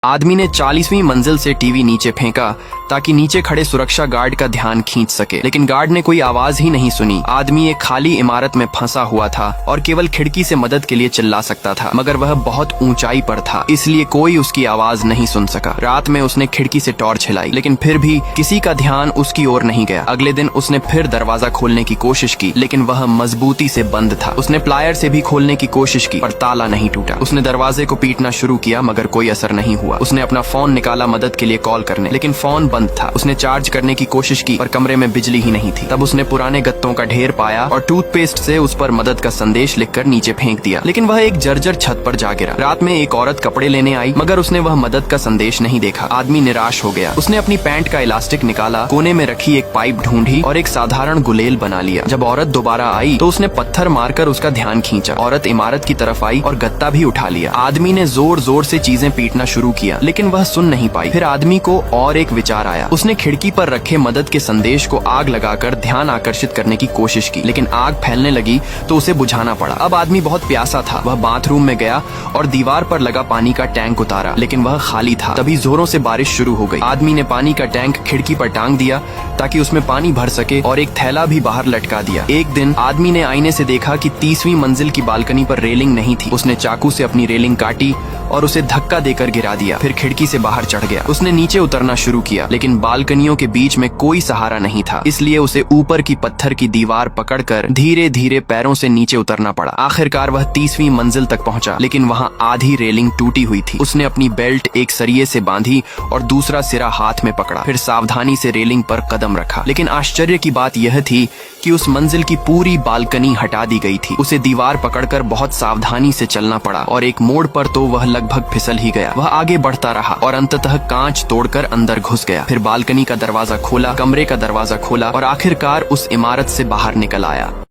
आदमी ने 40वीं मंजिल से टीवी नीचे फेंका ताकि नीचे खड़े सुरक्षा गार्ड का ध्यान खींच सके, लेकिन गार्ड ने कोई आवाज ही नहीं सुनी। आदमी एक खाली इमारत में फंसा हुआ था और केवल खिड़की से मदद के लिए चिल्ला सकता था, मगर वह बहुत ऊंचाई पर था, इसलिए कोई उसकी आवाज नहीं सुन सका। रात में उसने खिड़की से टॉर्च हिलाई, लेकिन फिर भी किसी का ध्यान उसकी ओर नहीं गया। अगले दिन उसने फिर दरवाजा खोलने की कोशिश की, लेकिन वह मजबूती से बंद था। उसने प्लायर से भी खोलने की कोशिश की, पर ताला नहीं टूटा। उसने दरवाजे को पीटना शुरू किया, मगर कोई असर नहीं हुआ। उसने अपना फोन निकाला मदद के लिए कॉल करने, लेकिन फोन बंद था। उसने चार्ज करने की कोशिश की, पर कमरे में बिजली ही नहीं थी। तब उसने पुराने गत्तों का ढेर पाया और टूथपेस्ट से उस पर मदद का संदेश लिखकर नीचे फेंक दिया, लेकिन वह एक जर्जर छत पर जा गिरा। रात में एक औरत कपड़े लेने आई, मगर उसने वह मदद का संदेश नहीं देखा। आदमी निराश हो गया। उसने अपनी पैंट का इलास्टिक निकाला, कोने में रखी एक पाइप ढूंढी और एक साधारण गुलेल बना लिया। जब औरत दोबारा आई तो उसने पत्थर मारकर उसका ध्यान खींचा। औरत इमारत की तरफ आई और गत्ता भी उठा लिया। आदमी ने जोर जोर से चीजें पीटना शुरू किया, लेकिन वह सुन नहीं पाई। फिर आदमी को और एक विचार आया। उसने खिड़की पर रखे मदद के संदेश को आग लगाकर ध्यान आकर्षित करने की कोशिश की, लेकिन आग फैलने लगी तो उसे बुझाना पड़ा। अब आदमी बहुत प्यासा था। वह बाथरूम में गया और दीवार पर लगा पानी का टैंक उतारा, लेकिन वह खाली था। तभी जोरों से बारिश शुरू हो गई। आदमी ने पानी का टैंक खिड़की पर टांग दिया ताकि उसमें पानी भर सके और एक थैला भी बाहर लटका दिया। एक दिन आदमी ने आईने से देखा कि 30वीं मंजिल की बालकनी पर रेलिंग नहीं थी। उसने चाकू से अपनी रेलिंग काटी और उसे धक्का देकर गिरा दिया। फिर खिड़की से बाहर चढ़ गया। उसने नीचे उतरना शुरू किया, लेकिन बालकनियों के बीच में कोई सहारा नहीं था, इसलिए उसे ऊपर की पत्थर की दीवार पकड़कर धीरे धीरे पैरों से नीचे उतरना पड़ा। आखिरकार वह 30वीं मंजिल तक पहुंचा, लेकिन वहां आधी रेलिंग टूटी हुई थी। उसने अपनी बेल्ट एक सरिये से बांधी और दूसरा सिरा हाथ में पकड़ा। फिर सावधानी से रेलिंग पर कदम रखा, लेकिन आश्चर्य की बात यह थी कि उस मंजिल की पूरी बालकनी हटा दी गई थी। उसे दीवार पकड़कर बहुत सावधानी से चलना पड़ा और एक मोड़ पर तो वह लगभग फिसल ही गया। वह आगे बढ़ता रहा और अंततः कांच तोड़कर अंदर घुस गया। फिर बालकनी का दरवाजा खोला, कमरे का दरवाजा खोला और आखिरकार उस इमारत से बाहर निकल आया।